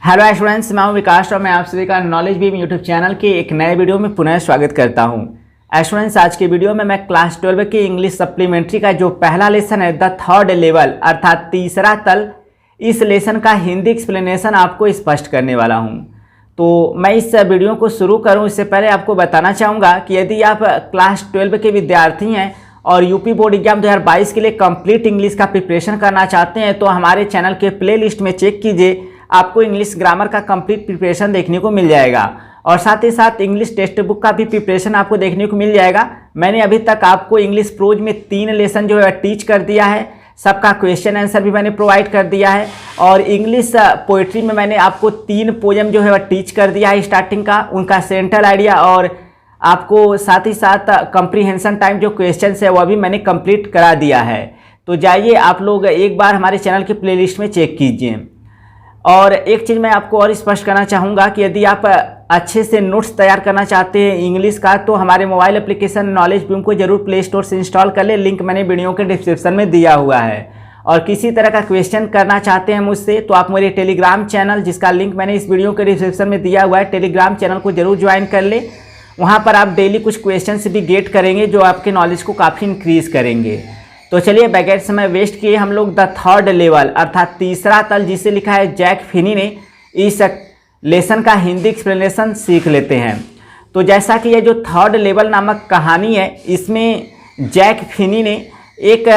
Hello students, मैं हूं विकास और मैं आप सभी का नॉलेज बीम यूट्यूब चैनल के एक नए वीडियो में पुनः स्वागत करता हूं। स्टूडेंट्स, आज के वीडियो में मैं क्लास 12 के इंग्लिश सप्लीमेंट्री का जो पहला लेसन है द थर्ड लेवल अर्थात तीसरा तल, इस लेसन का हिंदी एक्सप्लेनेशन आपको स्पष्ट करने वाला हूं। तो मैं इस वीडियो को शुरू करूँ इससे पहले आपको बताना चाहूँगा कि यदि आप क्लास 12 के विद्यार्थी हैं और यूपी बोर्ड एग्जाम 2022 के लिए कंप्लीट इंग्लिश का प्रिपरेशन करना चाहते हैं तो हमारे चैनल के प्लेलिस्ट में चेक कीजिए, आपको इंग्लिश ग्रामर का कंप्लीट प्रिपरेशन देखने को मिल जाएगा और साथ ही साथ इंग्लिश टेक्स्ट बुक का भी प्रिपरेशन आपको देखने को मिल जाएगा। मैंने अभी तक आपको इंग्लिश प्रोज में 3 लेसन जो है टीच कर दिया है, सबका क्वेश्चन आंसर भी मैंने प्रोवाइड कर दिया है और इंग्लिश पोइट्री में मैंने आपको 3 पोएम जो है टीच कर दिया है स्टार्टिंग का, उनका सेंट्रल आइडिया और आपको साथ ही साथ कंप्रीहेंशन टाइम जो क्वेश्चन है वह भी मैंने कंप्लीट करा दिया है। तो जाइए आप लोग एक बार हमारे चैनल के प्लेलिस्ट में चेक कीजिए। और एक चीज़ मैं आपको और स्पष्ट करना चाहूँगा कि यदि आप अच्छे से नोट्स तैयार करना चाहते हैं इंग्लिश का तो हमारे मोबाइल एप्लीकेशन नॉलेज बीम को जरूर प्ले स्टोर से इंस्टॉल कर ले, लिंक मैंने वीडियो के डिस्क्रिप्शन में दिया हुआ है। और किसी तरह का क्वेश्चन करना चाहते हैं मुझसे तो आप मेरे टेलीग्राम चैनल, जिसका लिंक मैंने इस वीडियो के डिस्क्रिप्शन में दिया हुआ है, टेलीग्राम चैनल को जरूर ज्वाइन कर ले। वहाँ पर आप डेली कुछ क्वेश्चन भी गेट करेंगे जो आपके नॉलेज को काफ़ी इंक्रीज करेंगे। तो चलिए बगैर समय वेस्ट किए हम लोग द थर्ड लेवल अर्थात तीसरा तल, जिसे लिखा है जैक फिनी ने, इस लेसन का हिंदी एक्सप्लेनेशन सीख लेते हैं। तो जैसा कि यह जो थर्ड लेवल नामक कहानी है, इसमें जैक फिनी ने एक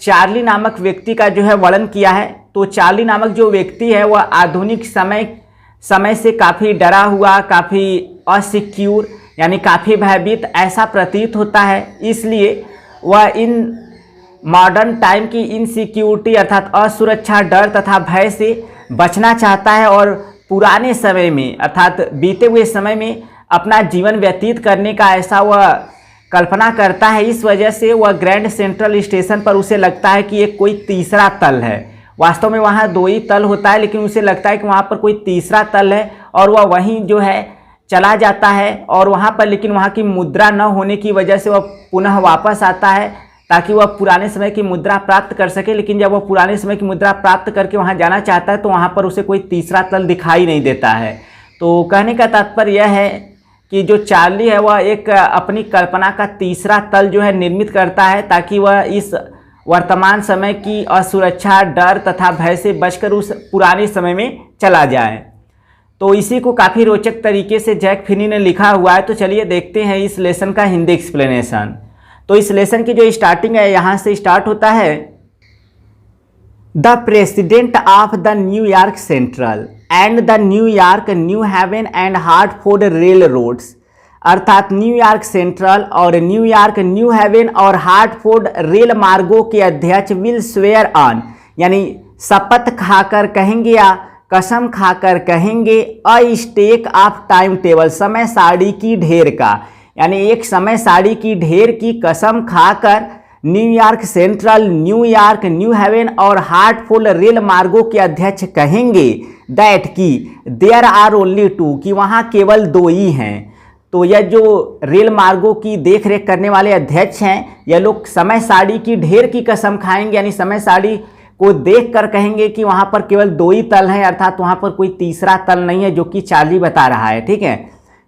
चार्ली नामक व्यक्ति का जो है वर्णन किया है। तो चार्ली नामक जो व्यक्ति है वह आधुनिक समय से काफ़ी डरा हुआ, काफ़ी असिक्योर यानी काफ़ी भयभीत ऐसा प्रतीत होता है, इसलिए वह इन मॉडर्न टाइम की इनसिक्योरिटी अर्थात असुरक्षा, डर तथा भय से बचना चाहता है और पुराने समय में अर्थात बीते हुए समय में अपना जीवन व्यतीत करने का ऐसा वह कल्पना करता है। इस वजह से वह ग्रैंड सेंट्रल स्टेशन पर उसे लगता है कि एक कोई तीसरा तल है। वास्तव में वहाँ 2 ही तल होता है, लेकिन उसे लगता है कि वहाँ पर कोई तीसरा तल है और वह वहीं जो है चला जाता है और वहाँ पर, लेकिन वहाँ की मुद्रा न होने की वजह से वह पुनः वापस आता है ताकि वह पुराने समय की मुद्रा प्राप्त कर सके। लेकिन जब वह पुराने समय की मुद्रा प्राप्त करके वहाँ जाना चाहता है तो वहाँ पर उसे कोई तीसरा तल दिखाई नहीं देता है। तो कहने का तात्पर्य यह है कि जो चार्ली है वह एक अपनी कल्पना का तीसरा तल जो है निर्मित करता है ताकि वह इस वर्तमान समय की असुरक्षा, डर तथा भय से बचकर उस पुराने समय में चला जाए। तो इसी को काफ़ी रोचक तरीके से जैक फिनी ने लिखा हुआ है। तो चलिए देखते हैं इस लेसन का हिंदी एक्सप्लेनेशन। तो इस लेसन की जो स्टार्टिंग है यहाँ से स्टार्ट होता है, the president of the New York central and the New York New Haven and Hartford rail roads अर्थात न्यूयॉर्क सेंट्रल और न्यूयॉर्क न्यू हेवन और हार्टफोर्ड रेल मार्गों के अध्यक्ष विल स्वेयर ऑन यानी शपथ खाकर कहेंगे या कसम खाकर कहेंगे a stack of timetable समय सारणी की ढेर का, यानी एक समय सारणी की ढेर की कसम खाकर New York central, New York New Haven और हार्टफोर्ड रेल मार्गों के अध्यक्ष कहेंगे दैट की देयर आर ओनली 2 कि वहाँ केवल 2 ही हैं। तो यह जो रेल मार्गों की देखरेख करने वाले अध्यक्ष हैं, यह लोग समय सारणी की ढेर की कसम खाएंगे यानी समय सारणी को देखकर कहेंगे कि वहाँ पर केवल 2 ही तल हैं अर्थात वहाँ पर कोई तीसरा तल नहीं है, जो कि चार्ली बता रहा है। ठीक है,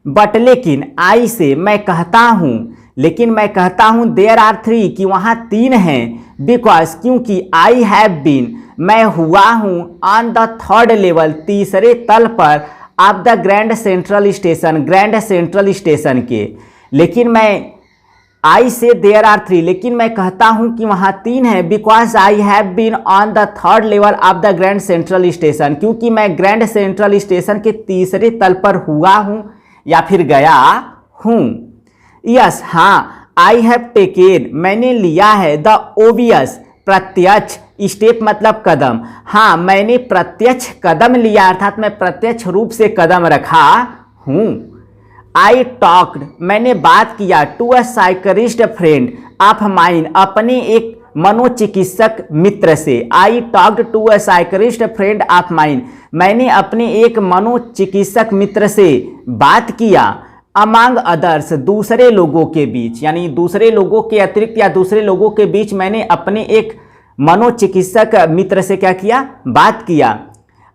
बट लेकिन आई से मैं कहता हूँ, लेकिन मैं कहता हूँ देयर आर 3 कि वहाँ 3 हैं, बिकॉज क्योंकि आई हैव बीन मैं हुआ हूँ ऑन द थर्ड लेवल तीसरे तल पर of the grand central station grand central station के। लेकिन मैं आई से देयर आर 3 लेकिन मैं कहता हूँ कि वहाँ 3 हैं, because I have been on the third level of the grand central station क्योंकि मैं ग्रैंड सेंट्रल स्टेशन के तीसरे तल पर हुआ हूँ या फिर गया हूँ। यस हाँ, आई हैव टेकन मैंने लिया है द ओबियस प्रत्यक्ष स्टेप मतलब कदम, हाँ मैंने प्रत्यक्ष कदम लिया अर्थात मैं प्रत्यक्ष रूप से कदम रखा हूँ। आई टॉक्ड मैंने बात किया to a psychiatrist friend of mine अपने एक मनोचिकित्सक मित्र से। I talked to a psychiatrist friend of mine मैंने अपने एक मनोचिकित्सक मित्र से बात किया। अमंग अदर्स दूसरे लोगों के बीच, यानी दूसरे लोगों के अतिरिक्त या दूसरे लोगों के बीच मैंने अपने एक मनोचिकित्सक मित्र से क्या किया, बात किया।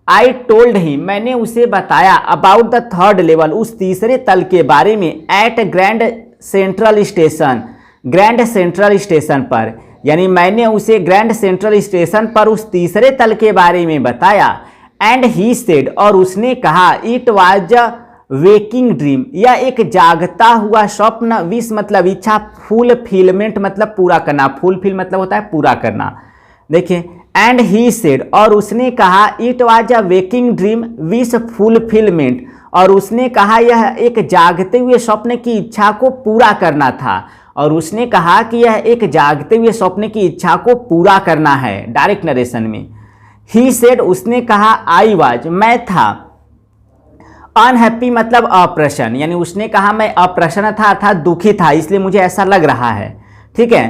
आई टोल्ड ही, मैंने उसे बताया, अबाउट द थर्ड लेवल, उस तीसरे तल के बारे में, at grand central station, grand central station पर, यानी मैंने उसे ग्रैंड सेंट्रल स्टेशन पर उस तीसरे तल के बारे में बताया। एंड ही सेड, और उसने कहा, it was a waking dream, यह एक जागता हुआ स्वप्न, विश मतलब इच्छा, फुलफिलमेंट मतलब पूरा करना, फुलफिल मतलब होता है पूरा करना। देखिए, एंड ही सेड, और उसने कहा, it was a waking dream wish fulfilment, और उसने कहा यह एक जागते हुए स्वप्न की इच्छा को पूरा करना था, और उसने कहा कि यह एक जागते हुए स्वप्न की इच्छा को पूरा करना है। डायरेक्ट नरेशन में ही सेड, उसने कहा, आई वाज, मैं था, अनहैप्पी मतलब अप्रसन्न, यानी उसने कहा मैं अप्रसन्न था अर्थात दुखी था, इसलिए मुझे ऐसा लग रहा है। ठीक है,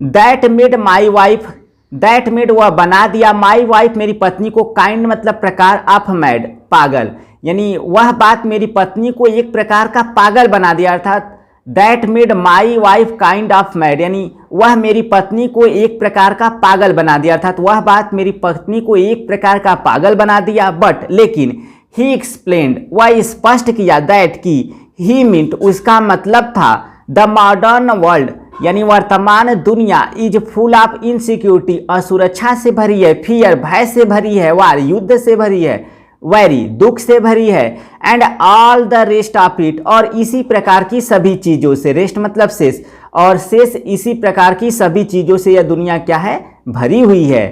that made my wife, that made वह बना दिया, माई वाइफ मेरी पत्नी को, काइंड मतलब प्रकार, ऑफ मैड पागल, यानी वह बात मेरी पत्नी को एक प्रकार का पागल बना दिया, अर्थात that made my wife kind of mad, यानी वह मेरी पत्नी को एक प्रकार का पागल बना दिया, अर्थात वह बात मेरी पत्नी को एक प्रकार का पागल बना दिया। बट लेकिन ही एक्सप्लेन्ड, वह स्पष्ट किया, दैट की, ही मीन्ट उसका मतलब था, द मॉडर्न वर्ल्ड यानी वर्तमान दुनिया, इज फुल ऑफ इनसिक्योरिटी असुरक्षा से भरी है, फियर भय से भरी है, वार युद्ध से भरी है, वैरी दुख से भरी है, and all the rest of it और इसी प्रकार की सभी चीज़ों से, रेस्ट मतलब शेष, और शेष इसी प्रकार की सभी चीज़ों से यह दुनिया क्या है, भरी हुई है।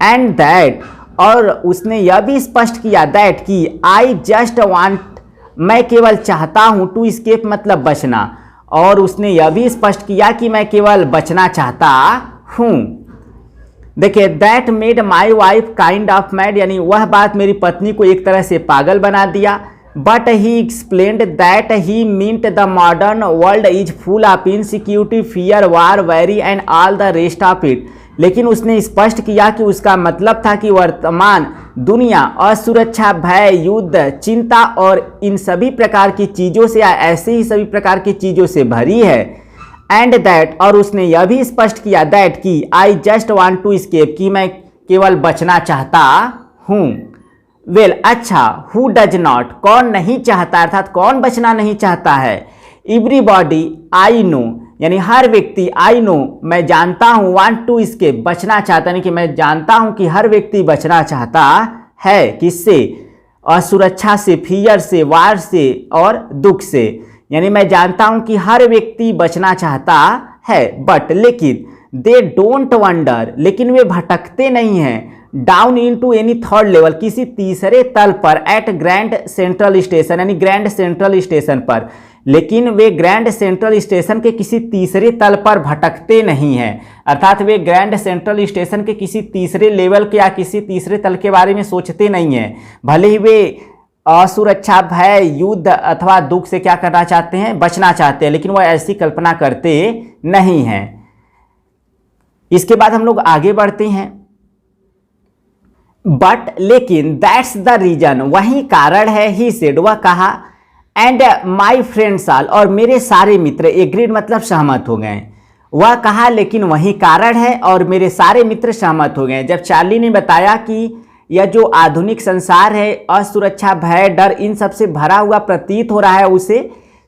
एंड दैट, और उसने यह भी स्पष्ट किया, दैट की, आई जस्ट वांट, मैं केवल चाहता हूँ, टू एस्केप मतलब बचना, और उसने यह भी स्पष्ट किया कि मैं केवल बचना चाहता हूँ। देखिए, that made my wife kind of mad, यानी वह बात मेरी पत्नी को एक तरह से पागल बना दिया। But he explained that he meant the modern world is full of insecurity, fear, war, worry and all the rest of it, लेकिन उसने स्पष्ट किया कि उसका मतलब था कि वर्तमान दुनिया असुरक्षा, भय, युद्ध, चिंता और इन सभी प्रकार की चीज़ों से, ऐसे ही सभी प्रकार की चीज़ों से भरी है। एंड दैट, और उसने यह भी स्पष्ट किया, दैट की, I just want to escape, कि मैं केवल बचना चाहता हूँ। वेल, अच्छा, हु डज नॉट, कौन नहीं चाहता, अर्थात कौन बचना नहीं चाहता है। एवरीबॉडी, आई नो, यानी हर व्यक्ति, आई नो मैं जानता हूँ, वांट टू एस्केप बचना चाहता, यानी कि मैं जानता हूँ कि हर व्यक्ति बचना चाहता है, किससे, असुरक्षा से, फियर से, वार से और दुख से, यानी मैं जानता हूँ कि हर व्यक्ति बचना चाहता है। बट लेकिन, दे डोंट वंडर, लेकिन वे भटकते नहीं हैं, down into any third level, किसी तीसरे तल पर, एट ग्रैंड सेंट्रल स्टेशन, यानी ग्रैंड सेंट्रल स्टेशन पर, लेकिन वे ग्रैंड सेंट्रल स्टेशन के किसी तीसरे तल पर भटकते नहीं हैं, अर्थात वे ग्रैंड सेंट्रल स्टेशन के किसी तीसरे लेवल के या किसी तीसरे तल के बारे में सोचते नहीं हैं, भले ही वे असुरक्षा, भय, युद्ध अथवा दुख से क्या करना चाहते हैं, बचना चाहते हैं, लेकिन वह ऐसी कल्पना करते नहीं हैं। इसके बाद हम लोग आगे बढ़ते हैं। बट लेकिन, दैट्स द रीजन, वही कारण है, ही सेड वह कहा, एंड माई फ्रेंड्स ऑल और मेरे सारे मित्र, एग्रीड मतलब सहमत हो गए। वह कहा लेकिन वही कारण है और मेरे सारे मित्र सहमत हो गए। जब चार्ली ने बताया कि यह जो आधुनिक संसार है असुरक्षा, भय, डर इन सब से भरा हुआ प्रतीत हो रहा है उसे,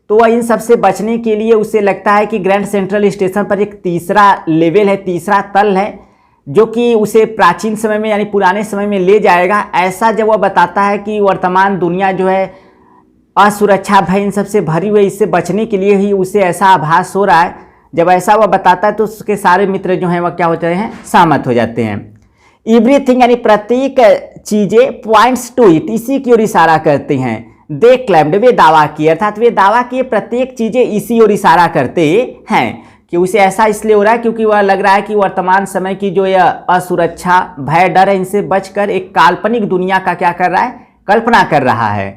तो वह इन सब से बचने के लिए उसे लगता है कि ग्रैंड सेंट्रल स्टेशन पर एक तीसरा लेवल है, तीसरा तल है, जो कि उसे प्राचीन समय में यानी पुराने समय में ले जाएगा। ऐसा जब वह बताता है कि वर्तमान दुनिया जो है असुरक्षा, भय इन सब से भरी हुई, इससे बचने के लिए ही उसे ऐसा आभास हो रहा है। जब ऐसा वह बताता है तो उसके सारे मित्र जो हैं वह क्या होते हैं, सहमत हो जाते हैं। एवरीथिंग यानी प्रत्येक चीज़ें, पॉइंट्स टू इट इसी की ओर इशारा करते हैं। दे क्लेम्ड वे दावा किए, अर्थात वे दावा किए प्रत्येक चीज़ें इसी ओर इशारा करते हैं कि उसे ऐसा इसलिए हो रहा है क्योंकि वह लग रहा है कि वर्तमान समय की जो यह असुरक्षा, भय, डर है, इनसे बचकर एक काल्पनिक दुनिया का क्या कर रहा है, कल्पना कर रहा है।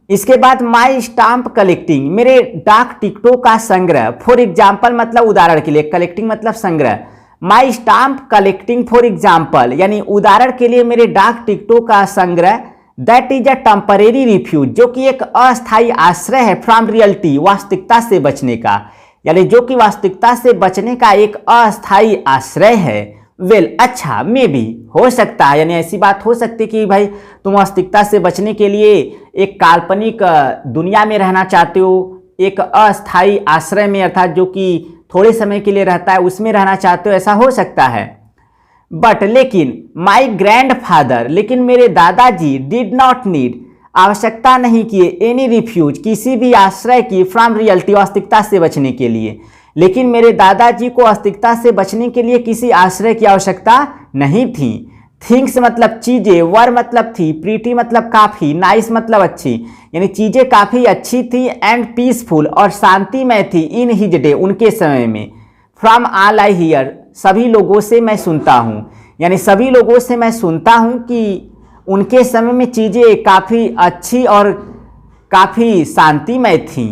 इसके बाद माई स्टाम्प कलेक्टिंग, मेरे डाक टिकटों का संग्रह, फॉर एग्जाम्पल मतलब उदाहरण के लिए, कलेक्टिंग मतलब संग्रह। My stamp collecting for example यानी उदाहरण के लिए मेरे डाक टिकटों का संग्रह, that is a temporary refuge जो कि एक अस्थायी आश्रय है, फ्रॉम रियलिटी वास्तविकता से बचने का, यानी जो कि वास्तविकता से बचने का एक अस्थायी आश्रय है, वेल अच्छा मे बी हो सकता है, यानी ऐसी बात हो सकती है कि भाई तुम अस्तिकता से बचने के लिए एक काल्पनिक दुनिया में रहना चाहते हो, एक अस्थायी आश्रय में अर्थात जो कि थोड़े समय के लिए रहता है उसमें रहना चाहते हो, ऐसा हो सकता है। बट लेकिन माई ग्रैंड फादर, लेकिन मेरे दादाजी डिड नॉट नीड, आवश्यकता नहीं किए, एनी रिफ्यूज, किसी भी आश्रय की, फ्रॉम रियलिटी, अस्तिकता से बचने के लिए। लेकिन मेरे दादाजी को अस्तिकता से बचने के लिए किसी आश्रय की आवश्यकता नहीं थी। थिंग्स मतलब चीजें, वर मतलब थी, प्रीटी मतलब काफी, नाइस मतलब अच्छी, यानी चीजें काफी अच्छी थी, एंड पीसफुल और शांतिमय थी, इन हिज डे, उनके समय में। फ्रॉम ऑल आई हियर, सभी लोगों से मैं सुनता हूँ, यानी सभी लोगों से मैं सुनता हूँ कि उनके समय में चीजें काफी अच्छी और काफी शांतिमय थी।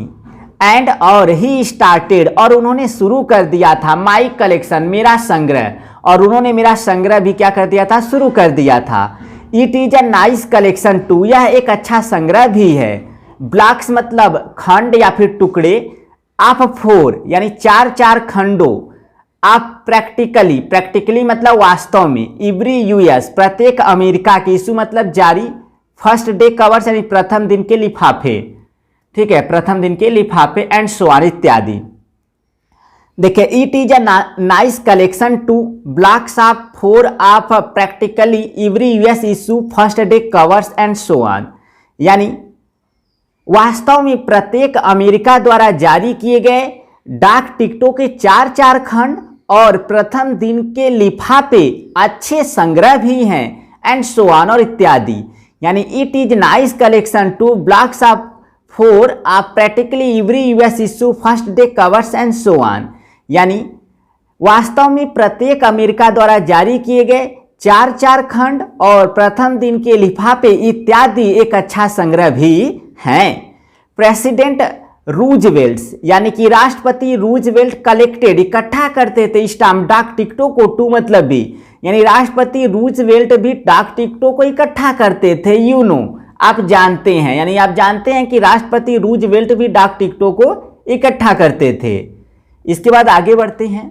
एंड और ही स्टार्टेड, और उन्होंने शुरू कर दिया था, माई कलेक्शन, मेरा संग्रह, और उन्होंने मेरा संग्रह भी क्या कर दिया था, शुरू कर दिया था। It is a nice collection too, यह एक अच्छा संग्रह भी है। ब्लॉक्स मतलब खंड या फिर टुकड़े, ऑफ 4 यानी 4 खंडों, आप प्रैक्टिकली, प्रैक्टिकली मतलब वास्तव में, एवरी यूएस प्रत्येक अमेरिका की, इशू मतलब जारी, फर्स्ट डे कवर्स यानी प्रथम दिन के लिफाफे, ठीक है, प्रथम दिन के लिफाफे, एंड सो ऑन इत्यादि। देखिए it is a nice collection too, blocks of 4 of practically every US issue, first day covers, and so on, यानी वास्तव में प्रत्येक अमेरिका द्वारा जारी किए गए डाक टिकटों के 4 खंड और प्रथम दिन के लिफाफे अच्छे संग्रह भी हैं, एंड सो ऑन और इत्यादि। यानी it is nice collection too, blocks of 4 of practically every US issue, first day covers, and so on, यानी वास्तव में प्रत्येक अमेरिका द्वारा जारी किए गए 4 खंड और प्रथम दिन के लिफाफे इत्यादि एक अच्छा संग्रह भी हैं। प्रेसिडेंट रूजवेल्ट यानी कि राष्ट्रपति रूजवेल्ट कलेक्टेड, इकट्ठा करते थे स्टाम्प, डाक टिकटों को, टू मतलब भी, यानी राष्ट्रपति रूजवेल्ट भी डाक टिकटों को इकट्ठा करते थे, यू नो, आप जानते हैं, यानी आप जानते हैं कि राष्ट्रपति रूजवेल्ट भी डाक टिकटों को इकट्ठा करते थे। इसके बाद आगे बढ़ते हैं।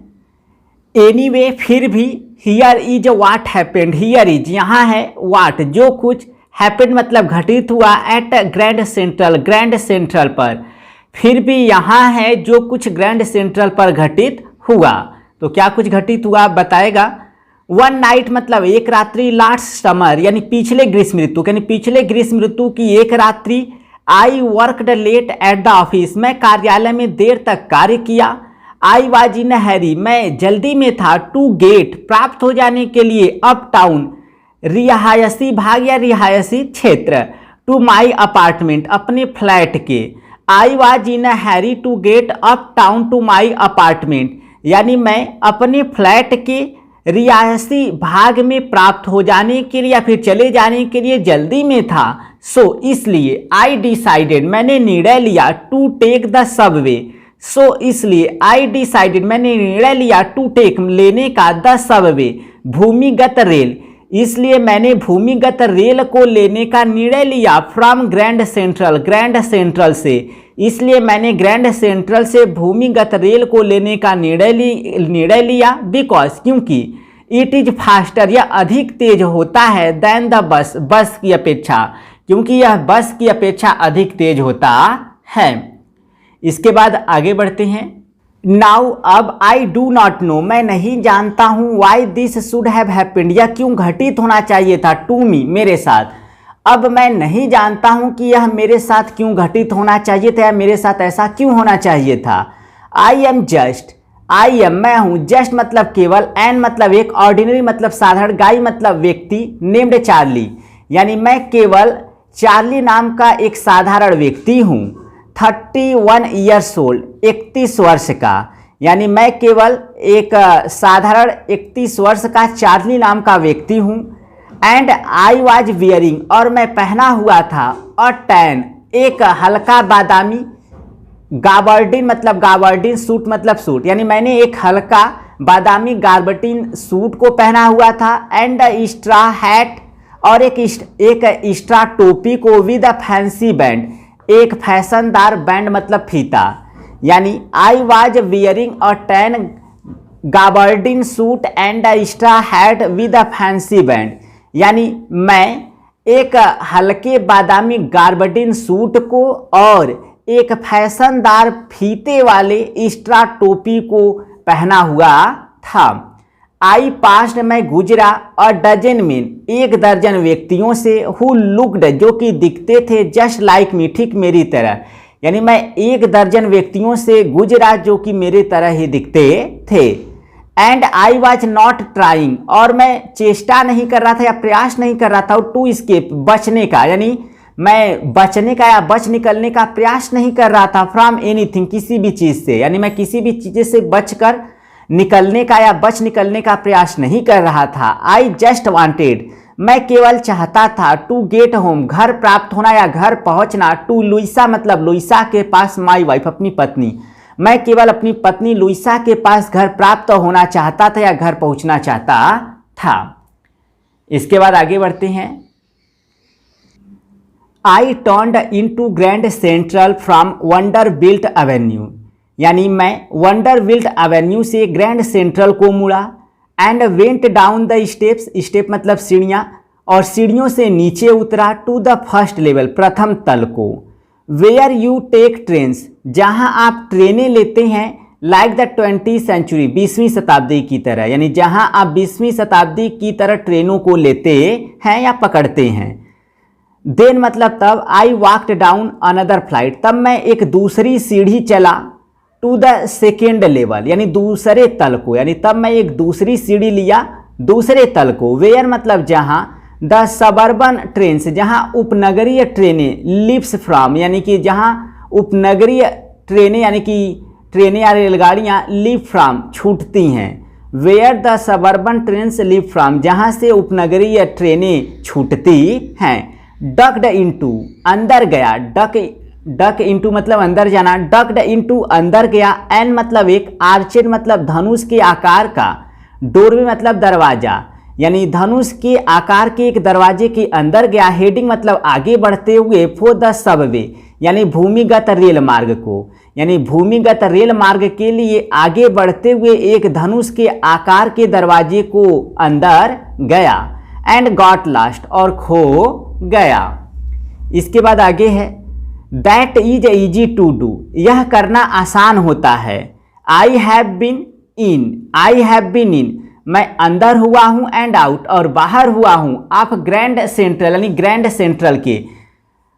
एनीवे फिर भी, here is what happened, here is यहाँ है, व्हाट जो कुछ, हैपेंड मतलब घटित हुआ, at grand central, grand central पर, फिर भी यहाँ है जो कुछ ग्रैंड सेंट्रल पर घटित हुआ। तो क्या कुछ घटित हुआ बताएगा। वन नाइट मतलब एक रात्रि, लास्ट समर यानी पिछले ग्रीष्म ऋतु, यानी पिछले ग्रीष्म ऋतु की एक रात्रि, I worked late at the office, मैं कार्यालय में देर तक कार्य किया। आई वाज इन हैरी, मैं जल्दी में था, टू गेट प्राप्त हो जाने के लिए, अप टाउन रिहायशी भाग या रिहायशी क्षेत्र, टू माई अपार्टमेंट अपने फ्लैट के। I was in hurry to get uptown to my apartment, यानी मैं अपने फ्लैट के रिहायशी भाग में प्राप्त हो जाने के लिए या फिर चले जाने के लिए जल्दी में था। सो इसलिए आई डिसाइडेड, मैंने निर्णय लिया, टू टेक द सबवे, सो इसलिए आई डिसाइडेड मैंने निर्णय लिया, टू टेक लेने का, द सबवे भूमिगत रेल, इसलिए मैंने भूमिगत रेल को लेने का निर्णय लिया, from grand central, grand central से, इसलिए मैंने ग्रैंड सेंट्रल से भूमिगत रेल को लेने का निर्णय लिया, बिकॉज क्योंकि, इट इज फास्टर यह अधिक तेज होता है, देन द बस, बस की अपेक्षा, क्योंकि यह बस की अपेक्षा अधिक तेज होता है। इसके बाद आगे बढ़ते हैं। नाउ अब आई डू नॉट नो, मैं नहीं जानता हूँ, why this should have happened, यह क्यों घटित होना चाहिए था, टू मी मेरे साथ। अब मैं नहीं जानता हूँ कि यह मेरे साथ क्यों घटित होना चाहिए था या मेरे साथ ऐसा क्यों होना चाहिए था। I am just, I am मैं हूँ, जस्ट मतलब केवल, एन मतलब एक, ऑर्डिनरी मतलब साधारण, गाई मतलब व्यक्ति, नेम्ड चार्ली, यानी मैं केवल चार्ली नाम का एक साधारण व्यक्ति हूँ। 31 ईयर्स ओल्ड 31 वर्ष का, यानी मैं केवल एक साधारण 31 वर्ष का चार्ली नाम का व्यक्ति हूँ। एंड आई वाज वियरिंग और मैं पहना हुआ था, अ टैन एक हल्का बादामी, गाबर्डिन मतलब गाबर्डिन, सूट मतलब सूट, यानी मैंने एक हल्का बादामी गाबर्डिन सूट को पहना हुआ था। एंड स्ट्रा हैट और एक स्ट्रा टोपी को, विद अ फैंसी बैंड एक फैशनदार बैंड मतलब फीता, यानी I was wearing a tan gabardine suit and a straw hat with a fancy band, यानी मैं एक हल्के बादामी गाबर्डिन सूट को और एक फैशनदार फीते वाले स्ट्रा टोपी को पहना हुआ था। आई पास्ट, मैं गुजरा, और डजन में एक दर्जन व्यक्तियों से, हु लुक्ड, जो कि दिखते थे, जस्ट लाइक मी, ठीक मेरी तरह, यानी मैं एक दर्जन व्यक्तियों से गुजरा जो कि मेरे तरह ही दिखते थे। And I was not trying, और मैं चेष्टा नहीं कर रहा था या प्रयास नहीं कर रहा था टू एस्केप, बचने का, यानी मैं बचने का या बच निकलने का प्रयास नहीं कर रहा था, फ्रॉम एनीथिंग, किसी भी चीज़ से, यानी मैं किसी भी चीज़ से बचकर निकलने का या बच निकलने का प्रयास नहीं कर रहा था। आई जस्ट वांटेड, मैं केवल चाहता था, टू गेट होम, घर प्राप्त होना या घर पहुंचना, टू लुइसा, मतलब लुइसा के पास, माई वाइफ, अपनी पत्नी, मैं केवल अपनी पत्नी लुइसा के पास घर प्राप्त होना चाहता था या घर पहुंचना चाहता था। इसके बाद आगे बढ़ते हैं। I turned into Grand Central from Vanderbilt Avenue, यानी मैं वंडर बिल्ट एवेन्यू से ग्रैंड सेंट्रल को मुड़ा। And went down the steps, step मतलब सीढ़ियाँ, और सीढ़ियों से नीचे उतरा, टू द फर्स्ट लेवल, प्रथम तल को। वेयर यू टेक ट्रेन्स, जहाँ आप ट्रेनें लेते हैं, लाइक द 20th सेंचुरी, 20वीं शताब्दी की तरह, यानी जहाँ आप 20वीं शताब्दी की तरह ट्रेनों को लेते हैं या पकड़ते हैं। देन मतलब तब, I walked down another flight, तब मैं एक दूसरी सीढ़ी चला, टू द सेकेंड लेवल, यानी दूसरे तल को, यानी तब मैं एक दूसरी सीढ़ी लिया दूसरे तल को। वेयर मतलब जहाँ, द सबर्बन ट्रेन्स, जहाँ उपनगरीय ट्रेनें, लिव्स फ्रॉम, यानी कि जहाँ उपनगरीय ट्रेनें, यानी कि ट्रेनें या रेलगाड़ियाँ लिव फ्रॉम, छूटती हैं। Where the suburban trains leave from, जहाँ से उपनगरीय ट्रेनें छूटती हैं। डक्ड इनटू, अंदर गया, डक इनटू मतलब अंदर जाना, डक्ड इनटू अंदर गया। एन मतलब एक, आर्चेड मतलब धनुष के आकार का, डोरवे मतलब दरवाजा, यानी धनुष के आकार के एक दरवाजे के अंदर गया। हेडिंग मतलब आगे बढ़ते हुए, फॉर द सबवे, यानी भूमिगत रेल मार्ग को, यानी भूमिगत रेल मार्ग के लिए आगे बढ़ते हुए एक धनुष के आकार के दरवाजे को अंदर गया। एंड गॉट लास्ट, और खो गया। इसके बाद आगे है, that is easy to do, यह करना आसान होता है। I have been in, I have been in, मैं अंदर हुआ हूँ, एंड आउट, और बाहर हुआ हूँ, ऑफ ग्रैंड सेंट्रल, यानी ग्रैंड सेंट्रल के,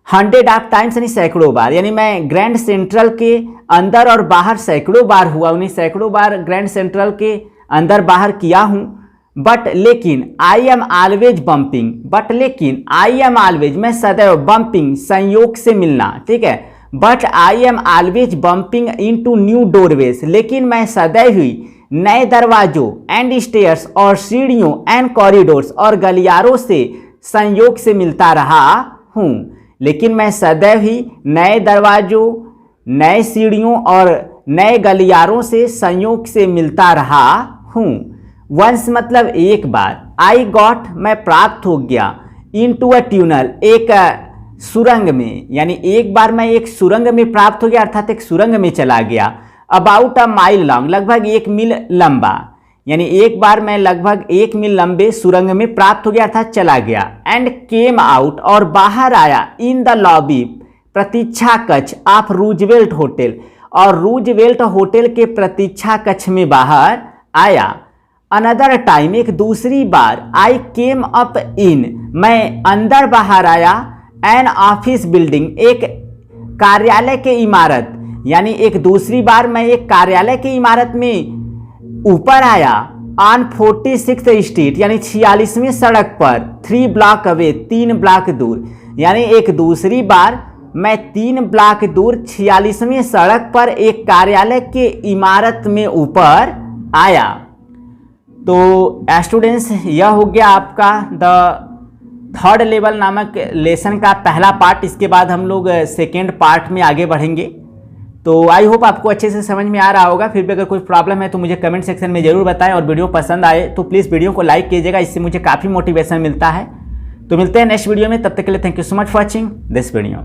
100 ऑफ टाइम्स, यानी सैकड़ों बार, यानी मैं ग्रैंड सेंट्रल के अंदर और बाहर सैकड़ों बार हुआ हूँ, सैकड़ों बार ग्रैंड सेंट्रल के अंदर बाहर किया हूँ। बट लेकिन, I am always bumping, but लेकिन, आई एम ऑलवेज, मैं सदैव, बम्पिंग संयोग से मिलना, ठीक है, but I am always bumping into new doorways, लेकिन मैं सदैव ही नए दरवाजों, एंड स्टेयर्स, और सीढ़ियों, एंड कॉरिडोर्स, और गलियारों से संयोग से मिलता रहा हूँ। लेकिन मैं सदैव ही नए दरवाजों, नए सीढ़ियों और नए गलियारों से संयोग से मिलता रहा हूँ। वंस मतलब एक बार, आई गॉट, मैं प्राप्त हो गया, इनटू अ ट्यूनल, एक सुरंग में, यानी एक बार मैं एक सुरंग में प्राप्त हो गया, अर्थात एक सुरंग में चला गया। अबाउट अ माइल लॉन्ग, लगभग 1 मील लंबा, यानी एक बार मैं लगभग 1 मील लंबे सुरंग में प्राप्त हो गया, अर्थात चला गया। एंड केम आउट, और बाहर आया, इन द लॉबी, प्रतीक्षा कक्ष, ऑफ रूजवेल्ट होटल, और रूजवेल्ट होटल के प्रतीक्षा कक्ष में बाहर आया। अनदर टाइम, एक दूसरी बार, आई केम अप इन, मैं अंदर बाहर आया। एन ऑफिस बिल्डिंग, एक कार्यालय के इमारत, यानी एक दूसरी बार मैं एक कार्यालय की इमारत में ऊपर आया। ऑन 46th स्ट्रीट, यानी 46वीं सड़क पर, 3 ब्लॉक अवे, 3 ब्लॉक दूर, यानी एक दूसरी बार मैं 3 ब्लॉक दूर 46वीं सड़क पर एक कार्यालय के इमारत में ऊपर आया। तो स्टूडेंट्स, यह हो गया आपका द थर्ड लेवल नामक लेसन का पहला पार्ट। इसके बाद हम लोग सेकेंड पार्ट में आगे बढ़ेंगे। तो आई होप आपको अच्छे से समझ में आ रहा होगा। फिर भी अगर कोई प्रॉब्लम है तो मुझे कमेंट सेक्शन में ज़रूर बताएं, और वीडियो पसंद आए तो प्लीज़ वीडियो को लाइक कीजिएगा, इससे मुझे काफ़ी मोटिवेशन मिलता है। तो मिलते हैं नेक्स्ट वीडियो में, तब तक के लिए thank you so much for watching this video.